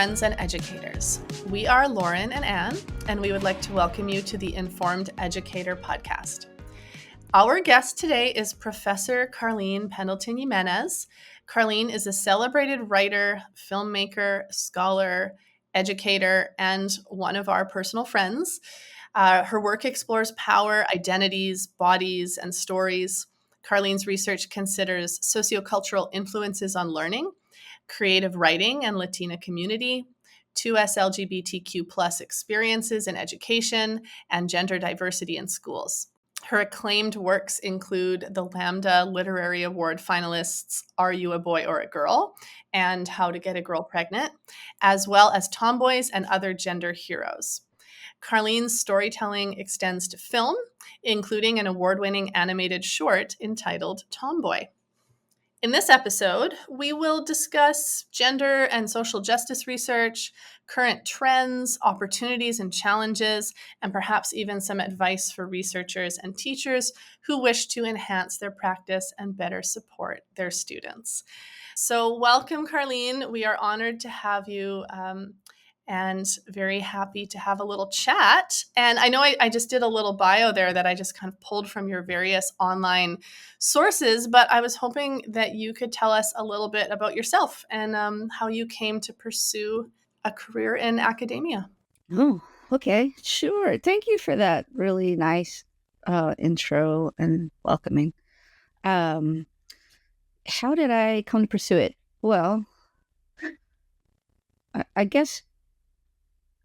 friends and educators. We are Lauren and Anne, and we would like to welcome you to the Informed Educator podcast. Our guest today is Professor Karleen Pendleton Jiménez. Karleen is a celebrated writer, filmmaker, scholar, educator, and one of our personal friends. Her work explores power, identities, bodies, and stories. Karleen's research considers sociocultural influences on learning, creative writing and Latina community, 2S LGBTQ plus experiences in education, and gender diversity in schools. Her acclaimed works include the Lambda Literary Award finalists Are You a Boy or a Girl? And How to Get a Girl Pregnant, as well as Tomboys and Other Gender Heroes. Karleen's storytelling extends to film, including an award-winning animated short entitled Tomboy. In this episode, we will discuss gender and social justice research, current trends, opportunities and challenges, and perhaps even some advice for researchers and teachers who wish to enhance their practice and better support their students. So welcome, Karleen. We are honored to have you and very happy to have a little chat. And I know I just did a little bio there that I just kind of pulled from your various online sources, but I was hoping that you could tell us a little bit about yourself and how you came to pursue a career in academia. Oh, okay. Sure. Thank you for that really nice intro and welcoming. How did I come to pursue it? Well, I guess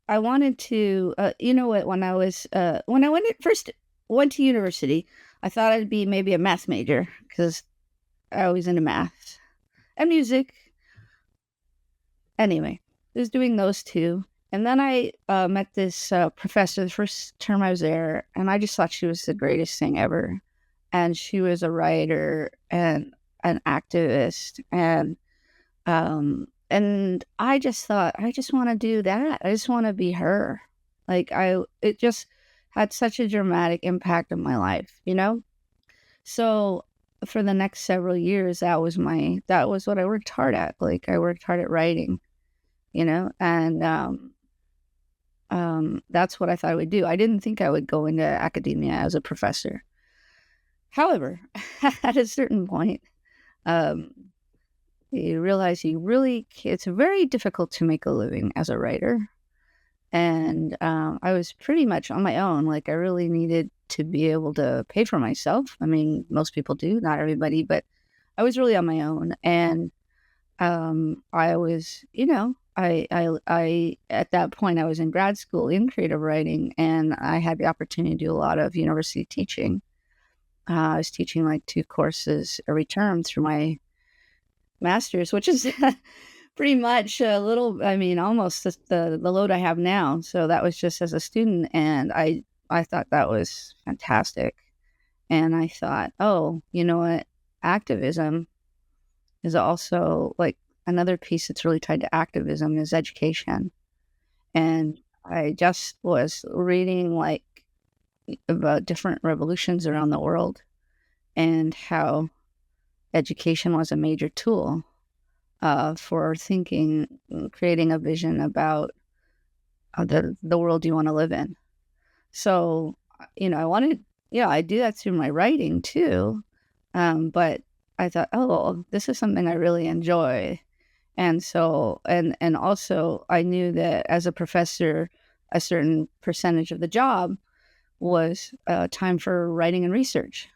I wanted to, when I first went to university, I thought I'd be maybe a math major because I was into math and music. Anyway, I was doing those two. And then I met this professor the first term I was there, and I just thought she was the greatest thing ever. And she was a writer and an activist, and I just thought, I just want to do that. I just want to be her. It just had such a dramatic impact on my life, So for the next several years, that was what I worked hard at. Like I worked hard at writing, and that's what I thought I would do. I didn't think I would go into academia as a professor. However, at a certain point, you realize it's very difficult to make a living as a writer. And I was pretty much on my own. Like I really needed to be able to pay for myself. I mean, most people do, not everybody, but I was really on my own. And I was, I at that point I was in grad school in creative writing, and I had the opportunity to do a lot of university teaching. I was teaching like 2 courses every term through my master's, which is pretty much almost the load I have now. So that was just as a student, and I thought that was fantastic. And I thought, oh, you know what, activism is also like another piece that's really tied to activism is education. And I just was reading like about different revolutions around the world and how education was a major tool for thinking, creating a vision about the world you want to live in. So, I do that through my writing too. But I thought, oh, this is something I really enjoy. And so, and also I knew that as a professor, a certain percentage of the job was time for writing and research.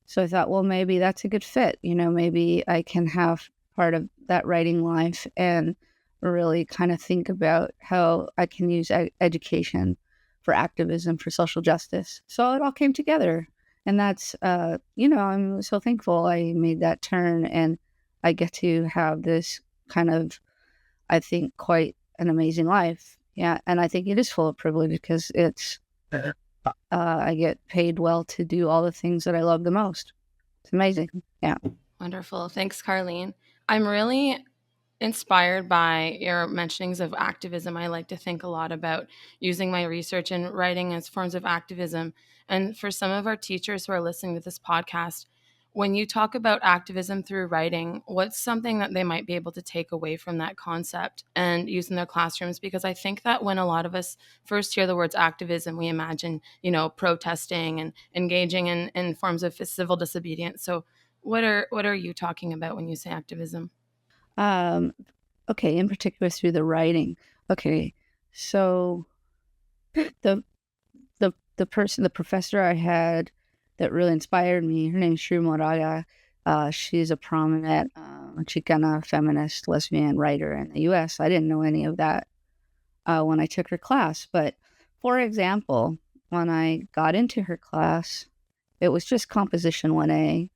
So I thought, well, maybe that's a good fit. Maybe I can have part of that writing life and really kind of think about how I can use education for activism, for social justice. So it all came together. And that's, I'm so thankful I made that turn, and I get to have this kind of, I think, quite an amazing life. Yeah. And I think it is full of privilege because I get paid well to do all the things that I love the most. It's amazing. Yeah. Wonderful. Thanks, Karleen. I'm really inspired by your mentionings of activism. I like to think a lot about using my research and writing as forms of activism. And for some of our teachers who are listening to this podcast, When you talk about activism through writing, what's something that they might be able to take away from that concept and use in their classrooms? Because I think that when a lot of us first hear the words activism, we imagine, protesting and engaging in forms of civil disobedience. So what are you talking about when you say activism? Um, okay, in particular through the writing. Okay, so the the professor I had that really inspired me, her name's Shri Moraga. She's a prominent Chicana feminist lesbian writer in the U.S. I didn't know any of that when I took her class, but for example, when I got into her class, it was just composition 1A.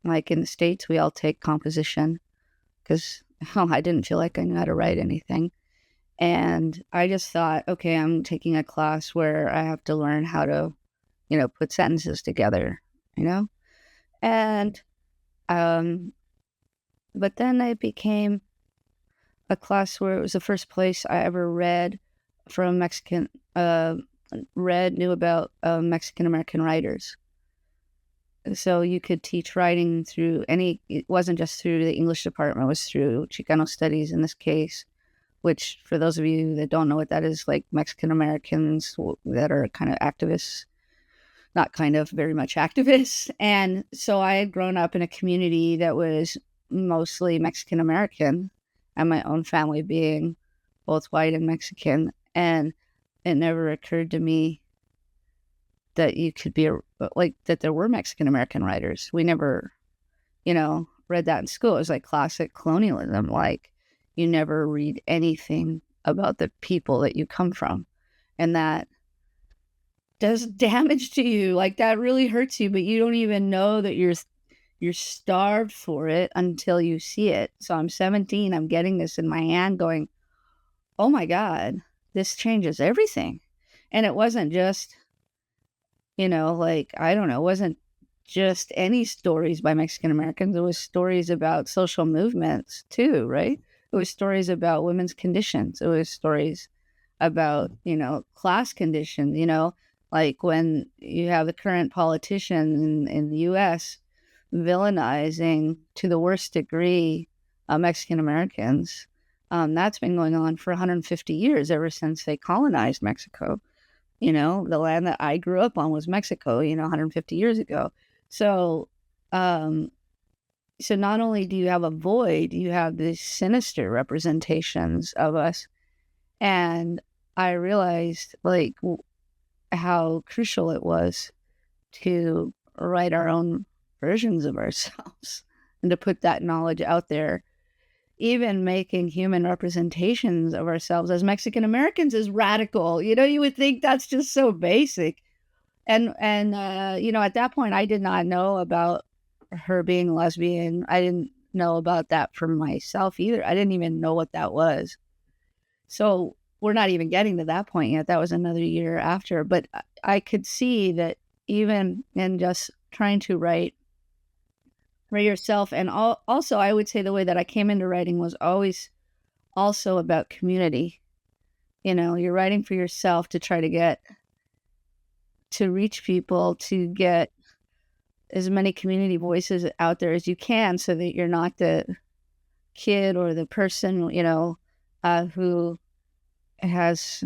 Like in the States, we all take composition because I didn't feel like I knew how to write anything. And I just thought, okay, I'm taking a class where I have to learn how to, put sentences together, you know? And, um, but then it became a class where it was the first place I ever read from knew about Mexican American writers. So you could teach writing through it wasn't just through the English department, it was through Chicano studies in this case, which for those of you that don't know what that is, like Mexican Americans that are kind of activists, not kind of, very much activists. And so I had grown up in a community that was mostly Mexican American, and my own family being both white and Mexican. And it never occurred to me that you could be that there were Mexican American writers. We never, read that in school. It was like classic colonialism. Like you never read anything about the people that you come from. And that does damage to you. Like that really hurts you, but you don't even know that you're starved for it until you see it. So I'm 17, I'm getting this in my hand going, oh my God, this changes everything. And it wasn't just, I don't know, it wasn't just any stories by Mexican Americans. It was stories about social movements too, right? It was stories about women's conditions. It was stories about, class conditions, like when you have the current politician in the US villainizing to the worst degree Mexican Americans. That's been going on for 150 years, ever since they colonized Mexico. The land that I grew up on was Mexico, 150 years ago. So, so not only do you have a void, you have these sinister representations of us. And I realized how crucial it was to write our own versions of ourselves and to put that knowledge out there. Even making human representations of ourselves as Mexican Americans is radical. You would think that's just so basic. And at that point, I did not know about her being lesbian. I didn't know about that for myself either. I didn't even know what that was. So we're not even getting to that point yet. That was another year after. But I could see that even in just trying to write for yourself, and also I would say the way that I came into writing was always also about community. You're writing for yourself to try to reach people, to get as many community voices out there as you can, so that you're not the kid or the person, who has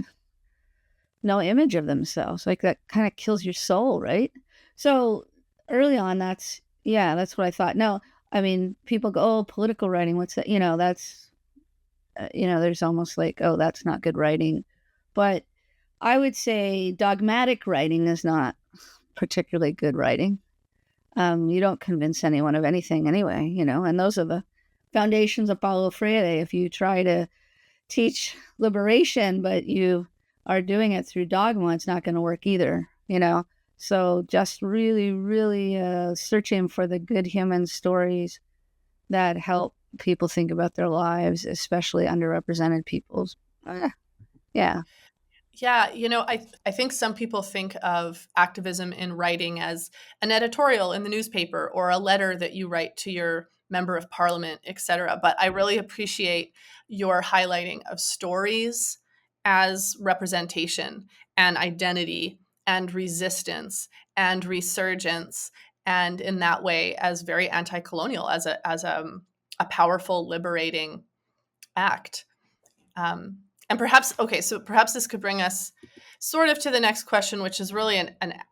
no image of themselves. Like that kind of kills your soul, right? So early on, that's what I thought. No, I mean, people go, oh, political writing, what's that? That's, there's almost like, oh, that's not good writing. But I would say dogmatic writing is not particularly good writing. You don't convince anyone of anything anyway, and those are the foundations of Paulo Freire. If you try to teach liberation, but you are doing it through dogma, it's not going to work either, So just really, really searching for the good human stories that help people think about their lives, especially underrepresented peoples. Yeah. Yeah, I think some people think of activism in writing as an editorial in the newspaper or a letter that you write to your member of parliament, etc. But I really appreciate your highlighting of stories as representation and identity and resistance and resurgence and in that way as very anti-colonial, as a powerful liberating act. And perhaps this could bring us sort of to the next question, which is really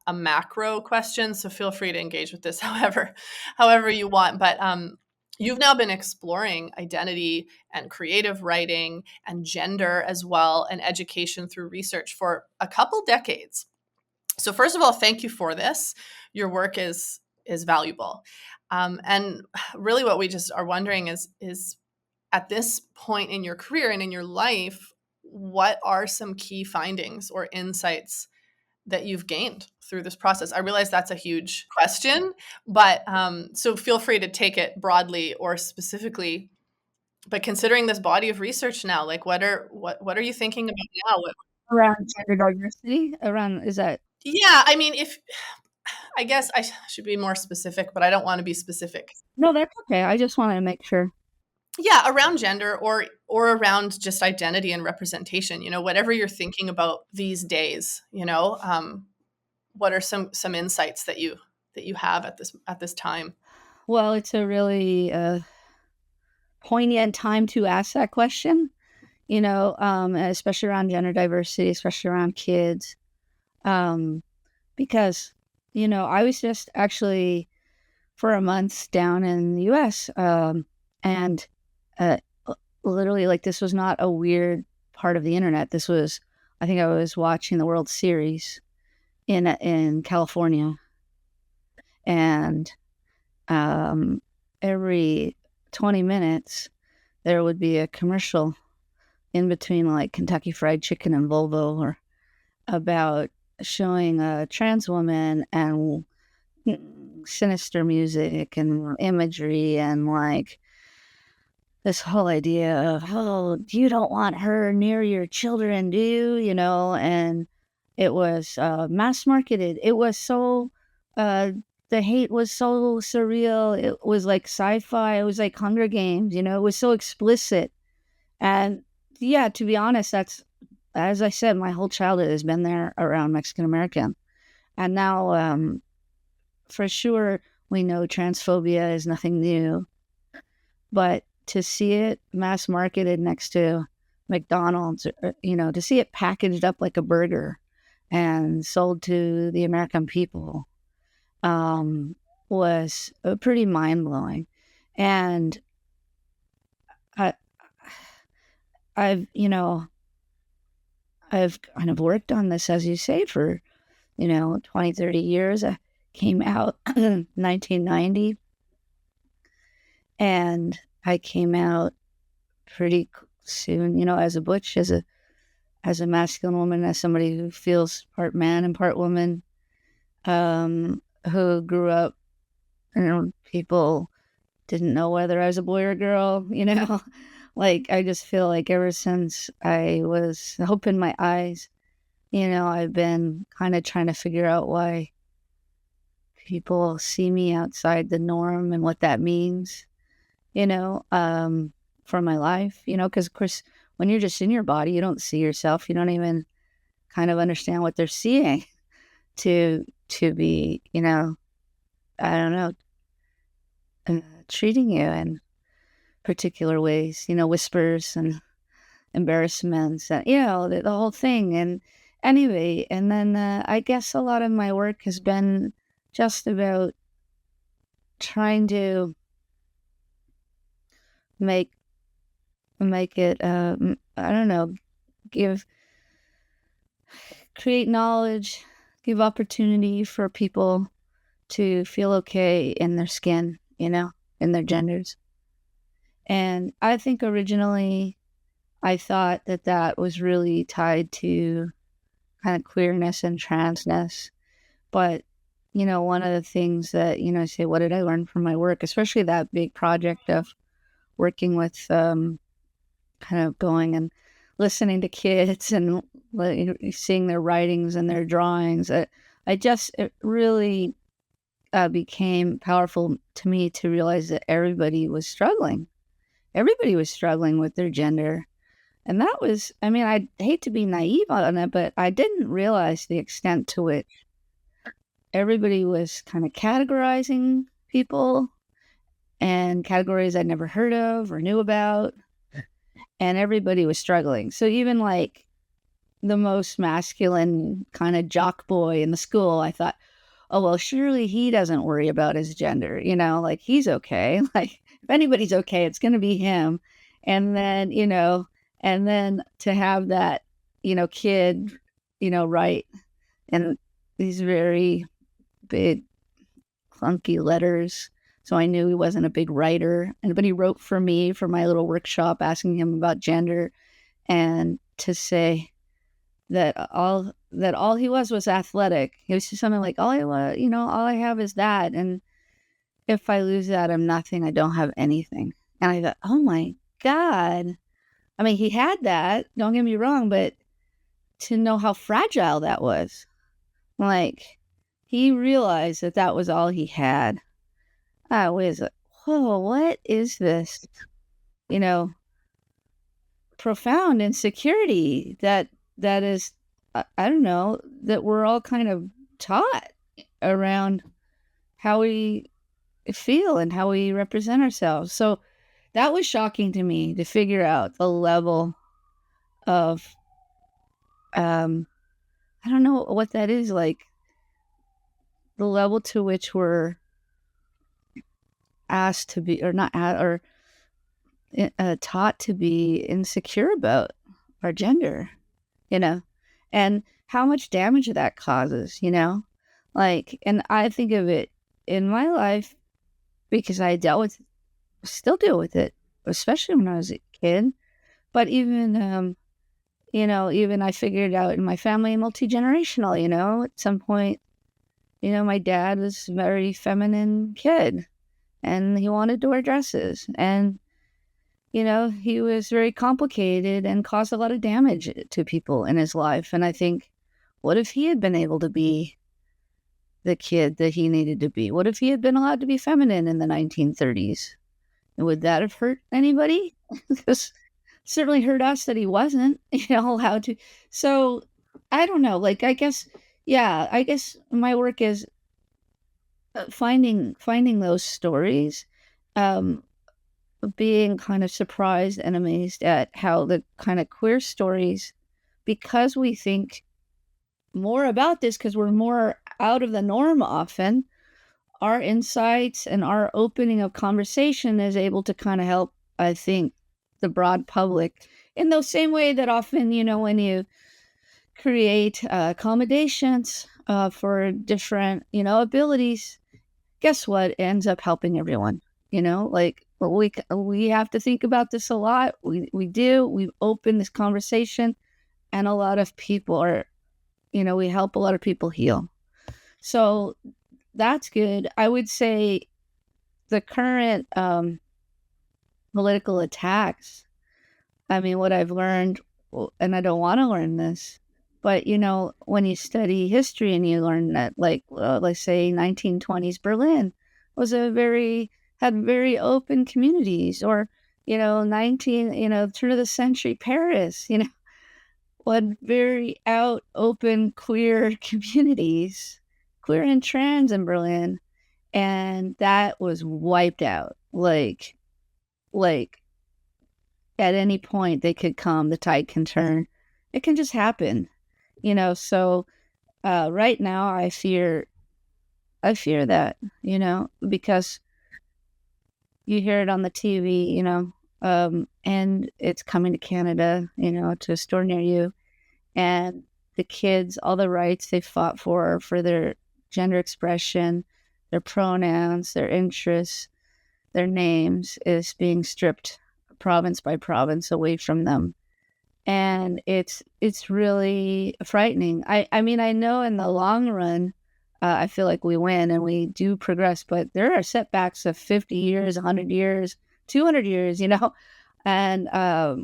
a macro question. So feel free to engage with this however you want. But you've now been exploring identity and creative writing and gender as well, and education through research for a couple decades. So first of all, thank you for this. Your work is valuable. And really what we just are wondering is at this point in your career and in your life, what are some key findings or insights that you've gained through this process? I realize that's a huge question, but so feel free to take it broadly or specifically. But considering this body of research now, like what are you thinking about now? Around gender diversity? Is that? Yeah, I mean, I guess I should be more specific, but I don't want to be specific. No, that's okay. I just wanted to make sure. Yeah, around gender or around just identity and representation, whatever you're thinking about these days, what are some insights that you have at this time? Well, it's a really poignant time to ask that question, especially around gender diversity, especially around kids. Because, I was just actually for a month down in the US, and literally, like, this was not a weird part of the internet. This was, I think I was watching the World Series in California, and every 20 minutes there would be a commercial in between, like Kentucky Fried Chicken and Volvo, or about showing a trans woman and sinister music and imagery and like this whole idea of, oh, you don't want her near your children, do you? And it was mass marketed. It was so, the hate was so surreal. It was like sci-fi. It was like Hunger Games, it was so explicit. And yeah, to be honest, that's, as I said, my whole childhood has been there around Mexican American. And now, for sure, we know transphobia is nothing new. But to see it mass marketed next to McDonald's, to see it packaged up like a burger and sold to the American people, was pretty mind-blowing. And I've kind of worked on this, as you say, for 20, 30 years. I came out in 1990, and I came out pretty soon, as a butch, as a masculine woman, as somebody who feels part man and part woman, who grew up, people didn't know whether I was a boy or a girl, like, I just feel like ever since I was opened my eyes, I've been kind of trying to figure out why people see me outside the norm and what that means, for my life, because of course, when you're just in your body, you don't see yourself. You don't even kind of understand what they're seeing to be, I don't know, treating you in particular ways, whispers and embarrassments, and, the whole thing. And anyway, and then I guess a lot of my work has been just about trying to make it, I don't know, create knowledge, give opportunity for people to feel okay in their skin, in their genders. And I think originally I thought that was really tied to kind of queerness and transness. But, one of the things that, I say, what did I learn from my work, especially that big project of working with, kind of going and listening to kids and seeing their writings and their drawings. It really became powerful to me to realize that everybody was struggling. Everybody was struggling with their gender. And that was, I hate to be naive on it, but I didn't realize the extent to which everybody was kind of categorizing people and categories I'd never heard of or knew about, and everybody was struggling. So even like the most masculine kind of jock boy in the school, I thought, oh, well, surely he doesn't worry about his gender, like he's okay. Like if anybody's okay, it's going to be him. And then, and then to have that, kid, write in these very big, clunky letters. So I knew he wasn't a big writer. But he wrote for me for my little workshop, asking him about gender, and to say that all he was athletic. He was just something like, all I have is that, and if I lose that, I'm nothing. I don't have anything. And I thought, oh my God. I mean, he had that. Don't get me wrong, but to know how fragile that was, like he realized that was all he had. I was like, whoa, what is this? Profound insecurity that is, I don't know, that we're all kind of taught around how we feel and how we represent ourselves. So that was shocking to me, to figure out the level of, I don't know what that is, like the level to which we're asked to be, or not, or taught to be insecure about our gender, and how much damage that causes, like, and I think of it in my life because I still deal with it, especially when I was a kid. But even, even I figured out in my family, multi-generational, at some point, my dad was a very feminine kid and he wanted to wear dresses, and he was very complicated and caused a lot of damage to people in his life. And I think, what if he had been able to be the kid that he needed to be? What if he had been allowed to be feminine in the 1930s? Would that have hurt anybody? Because certainly hurt us that he wasn't, allowed to. So I don't know. Like, I guess my work is finding those stories, being kind of surprised and amazed at how the kind of queer stories, because we think more about this, because we're more out of the norm often, our insights and our opening of conversation is able to kind of help, I think, the broad public in the same way that often, when you create accommodations for different, abilities, guess what? It ends up helping everyone, like, we have to think about this a lot. We've opened this conversation, and a lot of people are, we help a lot of people heal. So that's good. I would say the current political attacks, I mean, what I've learned, and I don't want to learn this, but, when you study history and you learn that, like, let's say 1920s Berlin had very open communities, or, turn of the century Paris, what very open queer communities, queer and trans in Berlin. And that was wiped out. Like at any point they could come, the tide can turn. It can just happen, so right now I fear that, because you hear it on the TV, and it's coming to Canada, to a store near you, and the kids, all the rights they fought for their gender expression, their pronouns, their interests, their names, is being stripped province by province away from them. And it's really frightening. I mean, I know in the long run, I feel like we win and we do progress, but there are setbacks of 50 years, 100 years, 200 years, and I'll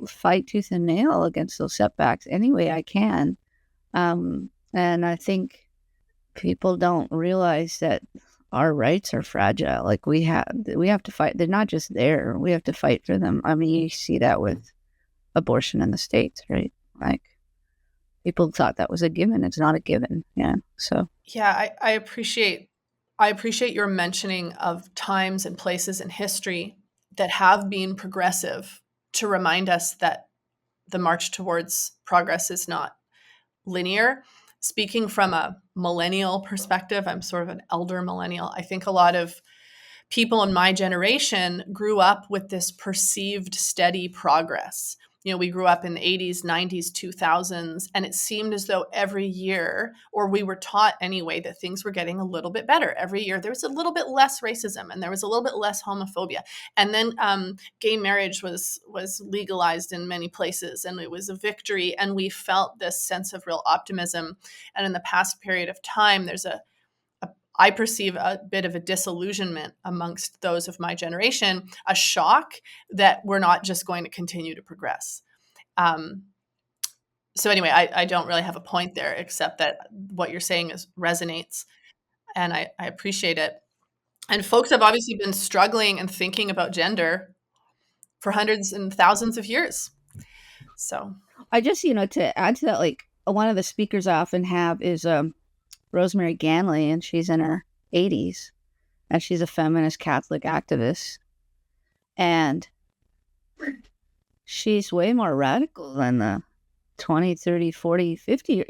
fight tooth and nail against those setbacks any way I can. And I think people don't realize that our rights are fragile. Like, we have to fight. They're not just there. We have to fight for them. I mean, you see that with abortion in the States, right? Like, people thought that was a given. It's not a given. Yeah. So Yeah, I appreciate your mentioning of times and places in history that have been progressive to remind us that the march towards progress is not linear. Speaking from a millennial perspective, I'm sort of an elder millennial. I think a lot of people in my generation grew up with this perceived steady progress. We grew up in the 80s, 90s, 2000s, and it seemed as though every year, or we were taught anyway, that things were getting a little bit better. Every year there was a little bit less racism and there was a little bit less homophobia. And then gay marriage was legalized in many places, and it was a victory. And we felt this sense of real optimism. And in the past period of time, I perceive a bit of a disillusionment amongst those of my generation, a shock that we're not just going to continue to progress. So anyway, I don't really have a point there, except that what you're saying resonates, and I appreciate it. And folks have obviously been struggling and thinking about gender for hundreds and thousands of years. So I just, to add to that, like one of the speakers I often have is Rosemary Ganley, and she's in her 80s, and she's a feminist Catholic activist, and she's way more radical than the 20, 30, 40, 50,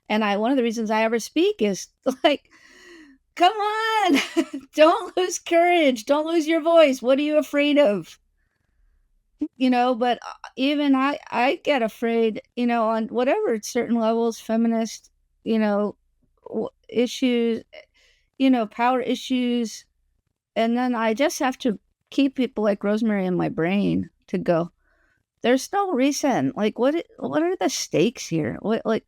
and one of the reasons I ever speak is like, come on, don't lose courage, don't lose your voice. What are you afraid of? But even I get afraid, on whatever certain levels, feminist, issues, power issues. And then I just have to keep people like Rosemary in my brain to go, there's no reason. Like, what are the stakes here?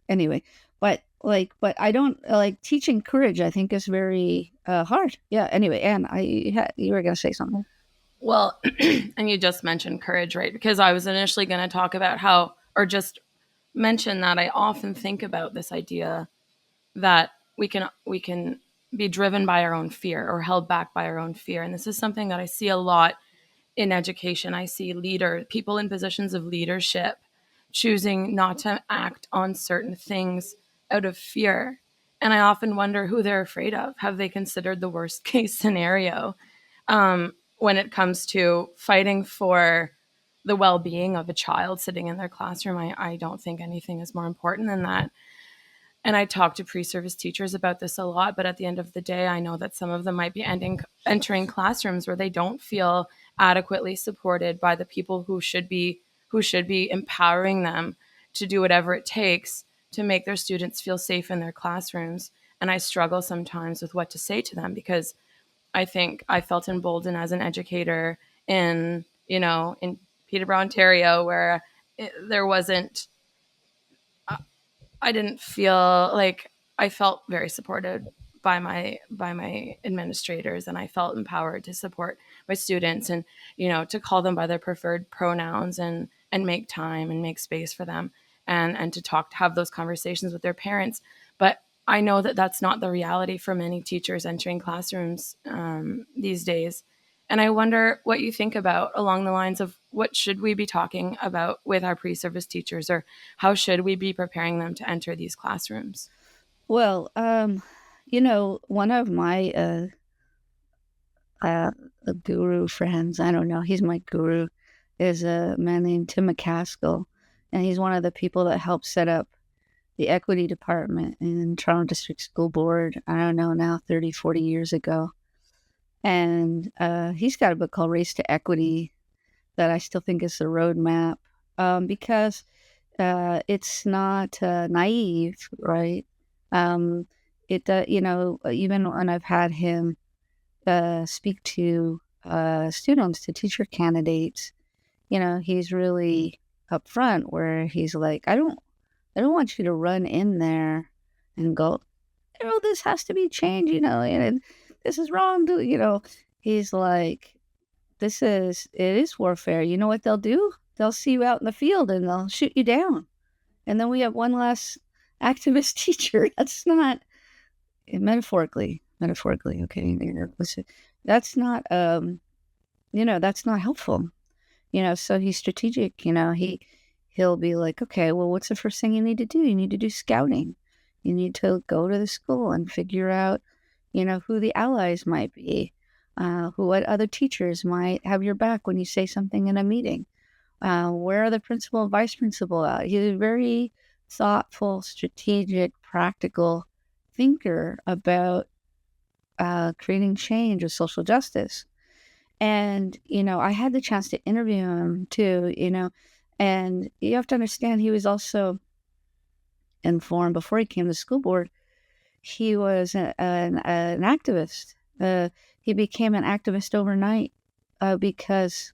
Anyway, but I don't like teaching courage, I think, is very hard. Yeah. Anyway, Anne, you were going to say something. Well, and you just mentioned courage, right? Because I was initially going to talk about just mention that I often think about this idea that we can be driven by our own fear or held back by our own fear. And this is something that I see a lot in education. I see people in positions of leadership choosing not to act on certain things out of fear. And I often wonder who they're afraid of. Have they considered the worst case scenario when it comes to fighting for the well-being of a child sitting in their classroom? I don't think anything is more important than that. And I talk to pre-service teachers about this a lot, but at the end of the day, I know that some of them might be entering classrooms where they don't feel adequately supported by the people who should be empowering them to do whatever it takes to make their students feel safe in their classrooms. And I struggle sometimes with what to say to them, because I think I felt emboldened as an educator in Peterborough, Ontario, where there wasn't, I didn't feel like, I felt very supported by my administrators, and I felt empowered to support my students and, to call them by their preferred pronouns and make time and make space for them and to have those conversations with their parents. But I know that that's not the reality for many teachers entering classrooms these days. And I wonder what you think about along the lines of what should we be talking about with our pre-service teachers, or how should we be preparing them to enter these classrooms? Well, one of my guru friends, I don't know, he's my guru, is a man named Tim McCaskill. And he's one of the people that helped set up the equity department in Toronto District School Board, I don't know, now 30, 40 years ago. And he's got a book called Race to Equity that I still think is the roadmap, because it's not naive, right? Even when I've had him speak to students, to teacher candidates, he's really upfront, where he's like, I don't want you to run in there and go, this has to be changed, and this is wrong. He's like, it is warfare. You know what they'll do? They'll see you out in the field and they'll shoot you down. And then we have one less activist teacher. That's not, metaphorically, okay? That's not, that's not helpful. So he's strategic. he'll be like, okay, well, what's the first thing you need to do? You need to do scouting. You need to go to the school and figure out, who the allies might be, what other teachers might have your back when you say something in a meeting. Where are the principal and vice principal at? He's a very thoughtful, strategic, practical thinker about creating change with social justice. And, I had the chance to interview him too, and you have to understand he was also informed before he came to the school board. He was an activist. He became an activist overnight because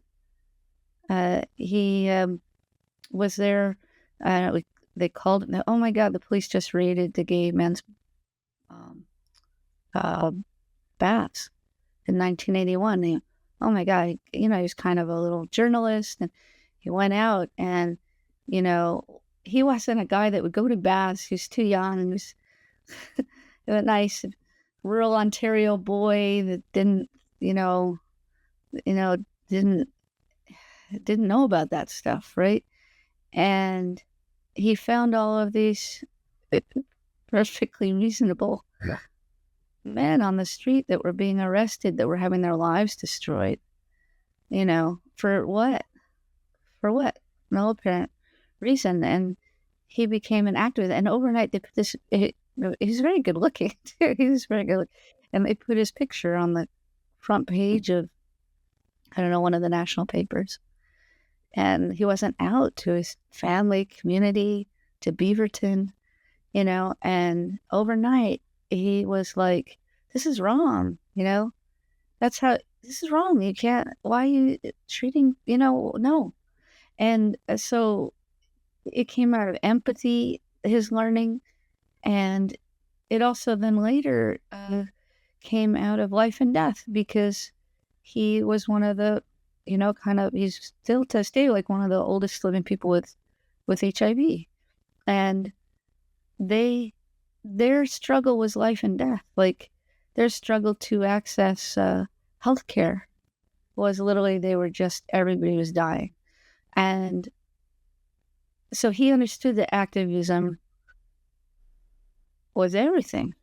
he was there. They called it, oh my God, the police just raided the gay men's baths in 1981. Oh my God, he was kind of a little journalist, and he went out, and, he wasn't a guy that would go to baths. He was too young, and he was a nice rural Ontario boy that didn't know about that stuff, right? And he found all of these perfectly reasonable men on the street that were being arrested, that were having their lives destroyed. For what? For what? No apparent reason. And he became an activist. And overnight, they put this. He's very good looking too. He's very good looking. And they put his picture on the front page of, I don't know, one of the national papers. And he wasn't out to his family, community, to Beaverton, and overnight he was like, this is wrong, this is wrong. You can't, why are you treating, no. And so it came out of empathy, his learning, and it also then later came out of life and death, because he was one of the, he's still to this day like one of the oldest living people with HIV. And their struggle was life and death. Like, their struggle to access healthcare was literally, everybody was dying. And so he understood that activism was everything,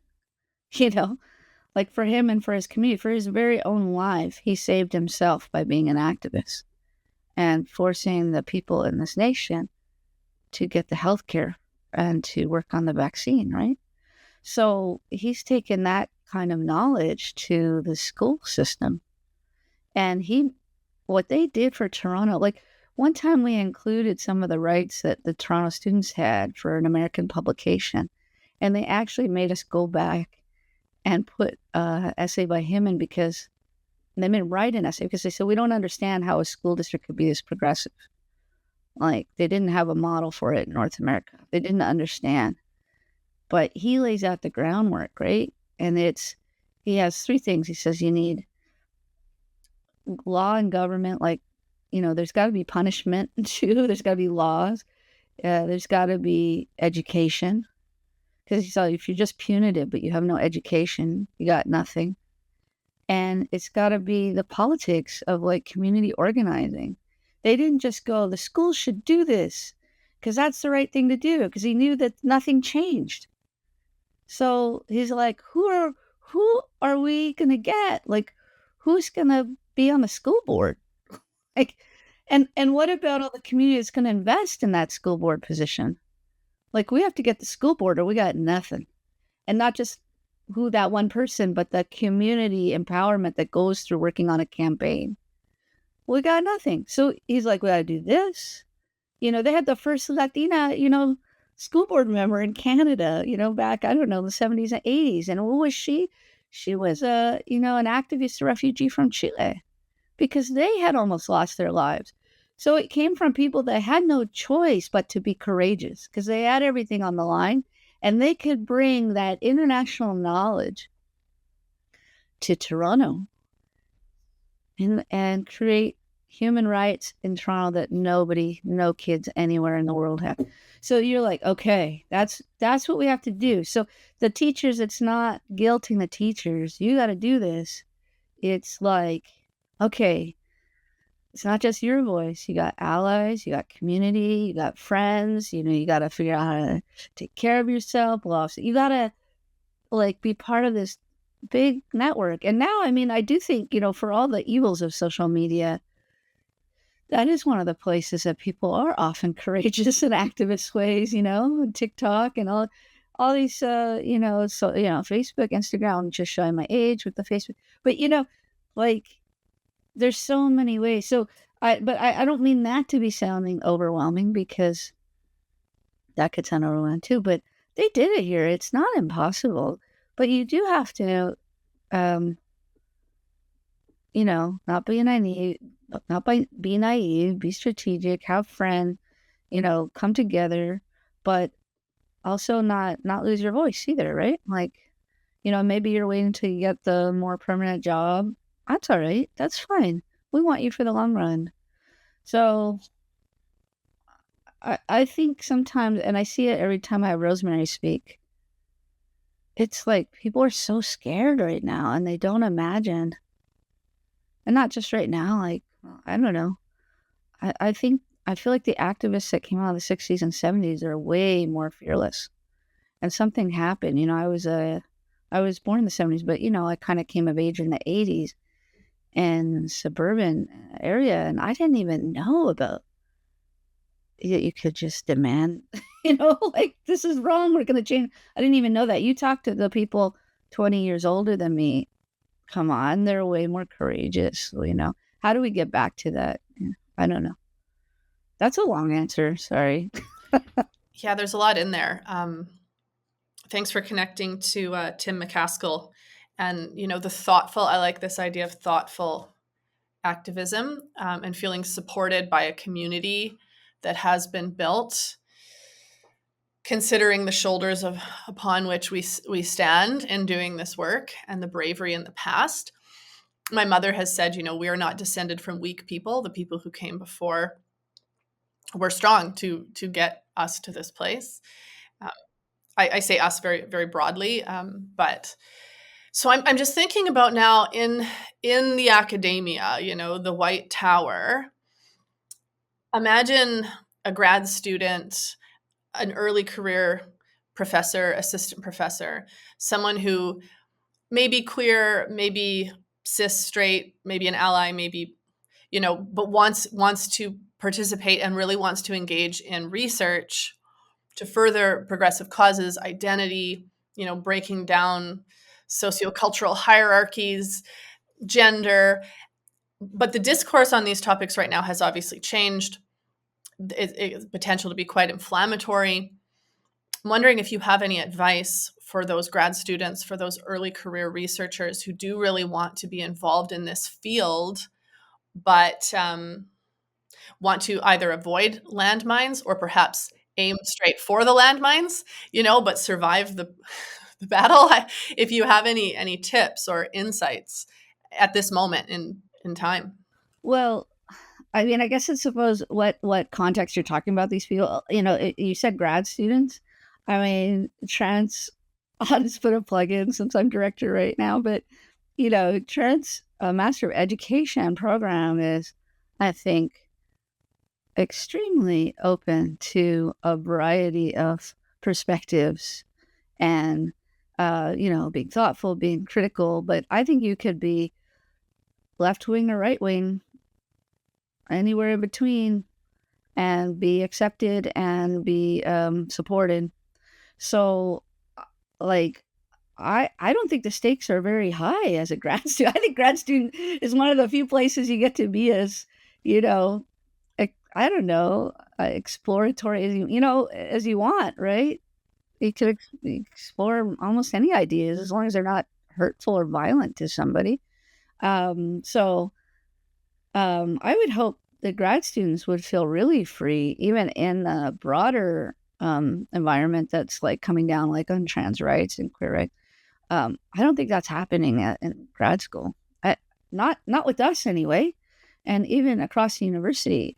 like for him and for his community, for his very own life. He saved himself by being an activist and forcing the people in this nation to get the healthcare and to work on the vaccine, right? So he's taken that kind of knowledge to the school system. And what they did for Toronto, like one time we included some of the rights that the Toronto students had for an American publication. And they actually made us go back and put an essay by him in, because they made him write an essay, because they said, we don't understand how a school district could be this progressive. Like, they didn't have a model for it in North America. They didn't understand. But he lays out the groundwork, right? And he has three things. He says you need law and government, like, there's got to be punishment too. There's got to be laws. There's got to be education. Because he said, if you're just punitive, but you have no education, you got nothing. And it's got to be the politics of like community organizing. They didn't just go, the schools should do this because that's the right thing to do, because he knew that nothing changed. So he's like, who are we going to get? Like, who's going to be on the school board? Like, and what about all the community that's going to invest in that school board position? Like, we have to get the school board or we got nothing. And not just who that one person, but the community empowerment that goes through working on a campaign. We got nothing. So he's like, we got to do this. They had the first Latina, school board member in Canada, back, I don't know, the 70s and 80s. And what was she? She was an activist, a refugee from Chile, because they had almost lost their lives. So it came from people that had no choice but to be courageous, because they had everything on the line, and they could bring that international knowledge to Toronto and create human rights in Toronto that no kids anywhere in the world have. So you're like, okay, that's what we have to do. So the teachers, it's not guilting the teachers. You got to do this. It's like, okay, it's not just your voice. You got allies, you got community, you got friends. You got to figure out how to take care of yourself. You got to like be part of this big network. And now, I mean, I do think, for all the evils of social media, that is one of the places that people are often courageous in activist ways, and TikTok and all these, Facebook, Instagram. I'm just showing my age with the Facebook, but like there's so many ways. So I don't mean that to be sounding overwhelming, because that could sound overwhelming too. But they did it here. It's not impossible, but you do have to, um, not be naive, be strategic, have friends, come together, but also not lose your voice either, right? Like, maybe you're waiting until you get the more permanent job. That's all right. That's fine. We want you for the long run. So I think sometimes, and I see it every time I have Rosemary speak, it's like people are so scared right now, and they don't imagine. And not just right now, like, I don't know. I think, I feel like the activists that came out of the 60s and 70s are way more fearless. And something happened. I was born in the 70s, but, I kind of came of age in the 80s in suburban area, and I didn't even know about you could just demand, like, this is wrong, we're going to change. I didn't even know that. You talk to the people 20 years older than me, come on, they're way more courageous, How do we get back to that? I don't know. That's a long answer. Sorry. Yeah, there's a lot in there. Thanks for connecting to Tim McCaskill, and the thoughtful. I like this idea of thoughtful activism, and feeling supported by a community that has been built, considering the shoulders upon which we stand in doing this work, and the bravery in the past. My mother has said, we are not descended from weak people. The people who came before were strong to get us to this place. I say us very, very broadly, but so I'm just thinking about now in the academia, the White Tower. Imagine a grad student, an early career professor, assistant professor, someone who may be queer, maybe cis, straight, maybe an ally, maybe, but wants to participate and really wants to engage in research to further progressive causes, identity, breaking down sociocultural hierarchies, gender. But the discourse on these topics right now has obviously changed. It's potential to be quite inflammatory. I'm wondering if you have any advice for those grad students, for those early career researchers who do really want to be involved in this field, but want to either avoid landmines or perhaps aim straight for the landmines, but survive the battle. If you have any tips or insights at this moment in time. Well, I mean, I guess I suppose what context you're talking about these people. You said grad students. I mean, I'll just put a plug in since I'm director right now. But Trent's Master of Education program is, I think, extremely open to a variety of perspectives, and being thoughtful, being critical. But I think you could be left wing or right wing, anywhere in between, and be accepted and be supported. So, like, I don't think the stakes are very high as a grad student. I think grad student is one of the few places you get to be as, I don't know, exploratory as you want, right? You could explore almost any ideas as long as they're not hurtful or violent to somebody. So I would hope the grad students would feel really free, even in the broader environment that's like coming down, like on trans rights and queer rights. I don't think that's happening in grad school. Not with us anyway, and even across the university.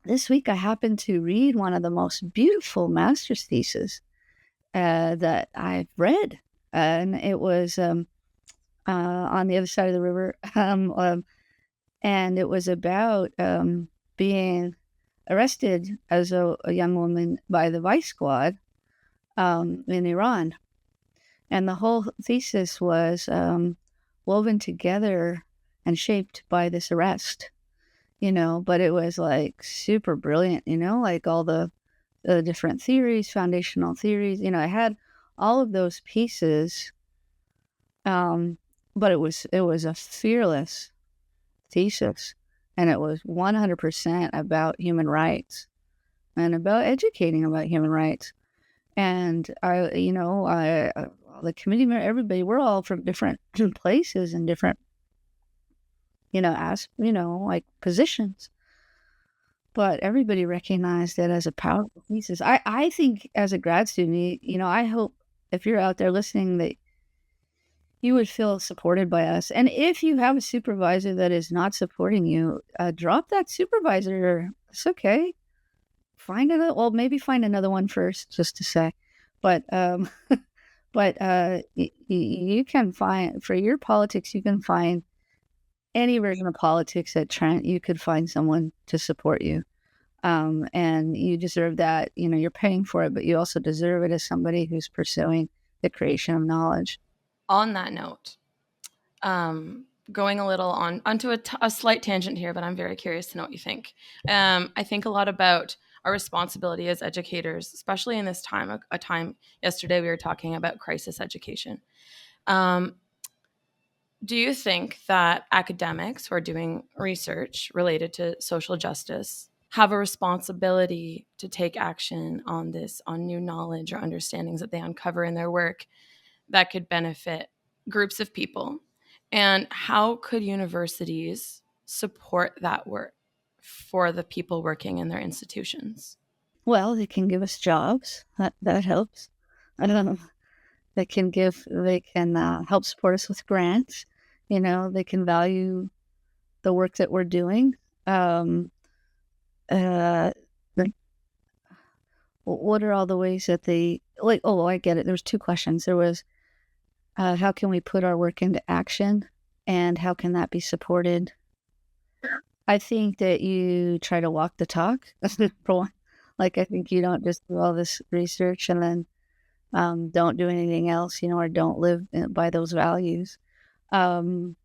This week I happened to read one of the most beautiful master's theses that I've read, and it was on the other side of the river. And it was about being arrested as a young woman by the Vice Squad in Iran. And the whole thesis was woven together and shaped by this arrest, but it was like super brilliant, like all the different theories, foundational theories, I had all of those pieces. But it was a fearless thesis, and it was 100% about human rights and about educating about human rights. And the committee member, everybody, we're all from different places and different, like positions. But everybody recognized it as a powerful thesis. I think as a grad student, I hope if you're out there listening that you would feel supported by us. And if you have a supervisor that is not supporting you, drop that supervisor. It's okay. Maybe find another one first, just to say. But you can find, for your politics, you can find any version of politics at Trent. You could find someone to support you. And you deserve that. You're paying for it, but you also deserve it as somebody who's pursuing the creation of knowledge. On that note, going a little onto a slight tangent here, but I'm very curious to know what you think. I think a lot about our responsibility as educators, especially in this time. A time yesterday we were talking about crisis education. Do you think that academics who are doing research related to social justice have a responsibility to take action on new knowledge or understandings that they uncover in their work that could benefit groups of people? And how could universities support that work for the people working in their institutions? Well, they can give us jobs. That helps. I don't know. They can help support us with grants. They can value the work that we're doing. What are all the ways that they like? Oh, I get it. There's two questions. There was, how can we put our work into action, and how can that be supported? I think that you try to walk the talk. That's number one. Like, I think you don't just do all this research and then don't do anything else, or don't live by those values. That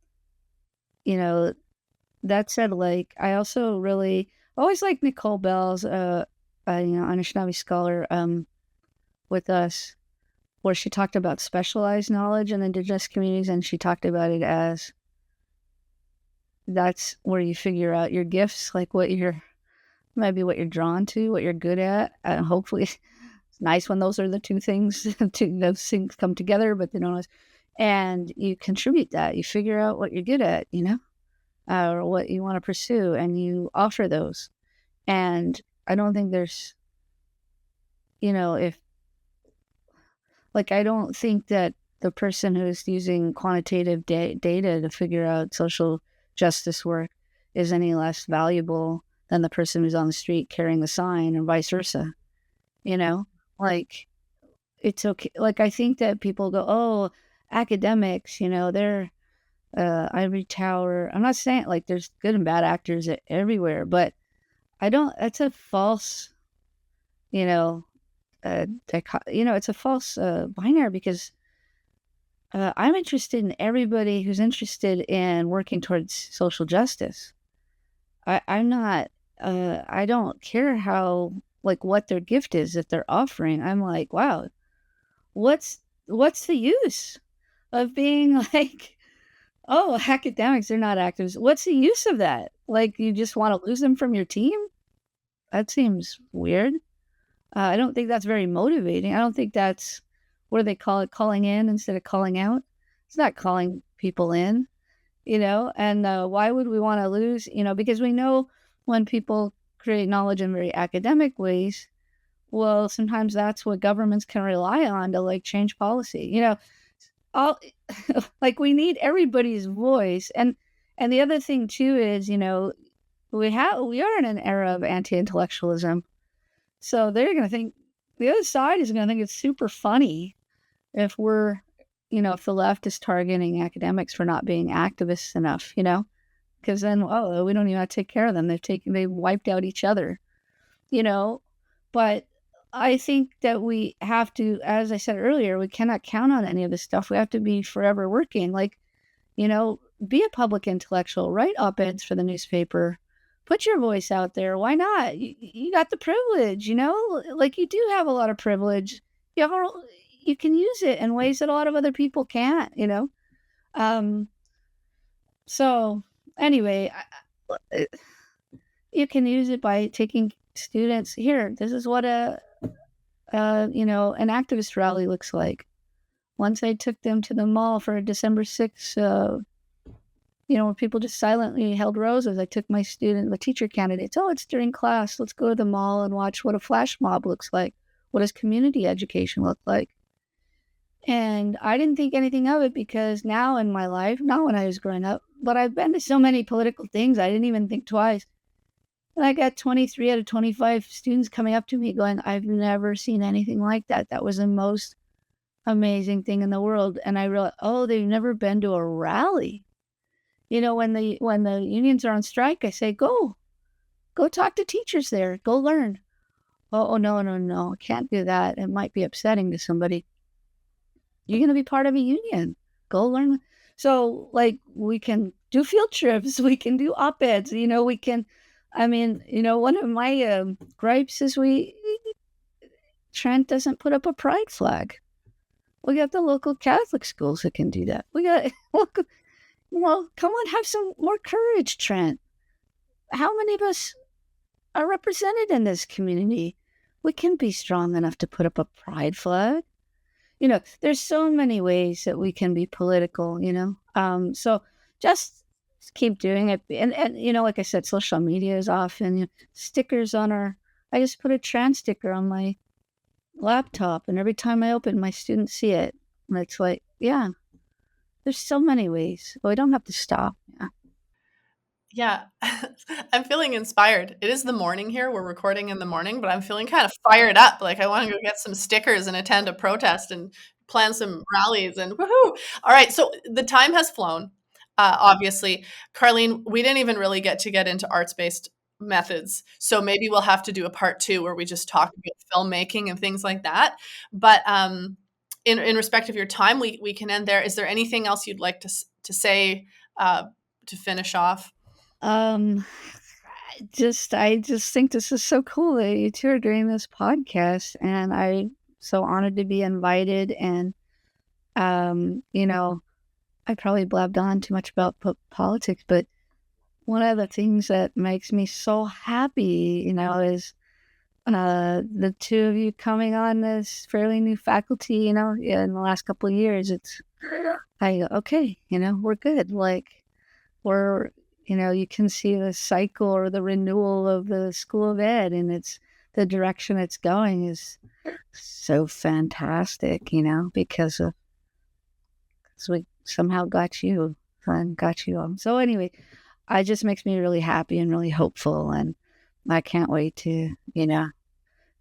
said, like, I also really always like Nicole Bell's, Anishinaabe scholar, with us, where she talked about specialized knowledge in indigenous communities, and she talked about it as that's where you figure out your gifts, like what you're drawn to, what you're good at. Hopefully, it's nice when those are the two things, those things come together, but they don't. And you contribute that. You figure out what you're good at, or what you want to pursue, and you offer those. And I don't think there's, I don't think that the person who's using quantitative data to figure out social justice work is any less valuable than the person who's on the street carrying the sign, and vice versa. It's okay. Like, I think that people go, oh, academics, they're ivory tower. I'm not saying, like, there's good and bad actors everywhere, but that's a false, it's a false binary, because I'm interested in everybody who's interested in working towards social justice. I'm not, I don't care how, like, what their gift is that they're offering. I'm like, wow, what's the use of being like, oh, academics, they're not activists. What's the use of that? Like, you just want to lose them from your team? That seems weird. I don't think that's very motivating. I don't think that's, what do they call it, calling in instead of calling out? It's not calling people in, and why would we want to lose, because we know when people create knowledge in very academic ways, well, sometimes that's what governments can rely on to, like, change policy, all like, we need everybody's voice. And the other thing too is, we are in an era of anti-intellectualism. So they're going to think, the other side is going to think it's super funny if if the left is targeting academics for not being activists enough, because then, we don't even have to take care of them. They've wiped out each other, but I think that we have to, as I said earlier, we cannot count on any of this stuff. We have to be forever working. Like, be a public intellectual, write op-eds for the newspaper, put your voice out there. Why not? You got the privilege, like you do have a lot of privilege. You can use it in ways that a lot of other people can't, So anyway, you can use it by taking students here. This is what an activist rally looks like. Once I took them to the mall for December 6th, where people just silently held roses. I took my teacher candidates. Oh, it's during class. Let's go to the mall and watch what a flash mob looks like. What does community education look like? And I didn't think anything of it because now in my life, not when I was growing up, but I've been to so many political things, I didn't even think twice. And I got 23 out of 25 students coming up to me going, I've never seen anything like that. That was the most amazing thing in the world. And I realized, they've never been to a rally. When the unions are on strike, I say, go talk to teachers there. Go learn. Oh, no. I can't do that. It might be upsetting to somebody. You're going to be part of a union. Go learn. So, like, we can do field trips. We can do op-eds. We can, one of my gripes is Trent doesn't put up a pride flag. We got the local Catholic schools that can do that. We got, well, come on, have some more courage, Trent. How many of us are represented in this community? We can be strong enough to put up a pride flag. There's so many ways that we can be political, so just keep doing it. And like I said, social media is often stickers I just put a trans sticker on my laptop, and every time I open, my students see it. And it's like, yeah, there's so many ways, but we don't have to stop. Yeah, I'm feeling inspired. It is the morning here. We're recording in the morning, but I'm feeling kind of fired up. Like I want to go get some stickers and attend a protest and plan some rallies and woohoo. All right, so the time has flown. Obviously, Karleen, we didn't even really get into arts-based methods. So maybe we'll have to do a part 2 where we just talk about filmmaking and things like that. But in respect of your time, we can end there. Is there anything else you'd like to say to finish off? I just think this is so cool that you two are doing this podcast, and I'm so honored to be invited. And I probably blabbed on too much about politics, but one of the things that makes me so happy, is the two of you coming on this fairly new faculty, in the last couple of years. I go, okay, we're good. Like we're, you can see the cycle or the renewal of the School of Ed, and it's the direction it's going is so fantastic, because we somehow got you and got you on. So anyway, it just makes me really happy and really hopeful, and I can't wait to,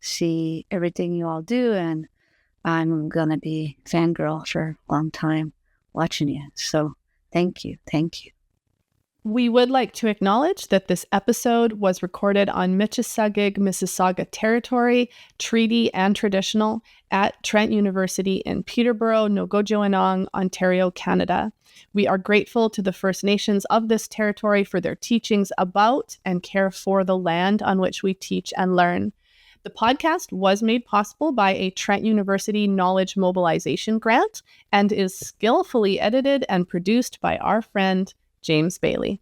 see everything you all do, and I'm gonna be fangirl for a long time watching you. So thank you. We would like to acknowledge that this episode was recorded on Mississauga, Mississauga territory, treaty and traditional, at Trent University in Peterborough, Nogojoanong, Ontario, Canada. We are grateful to the First Nations of this territory for their teachings about and care for the land on which we teach and learn. The podcast was made possible by a Trent University Knowledge Mobilization Grant and is skillfully edited and produced by our friend, James Bailey.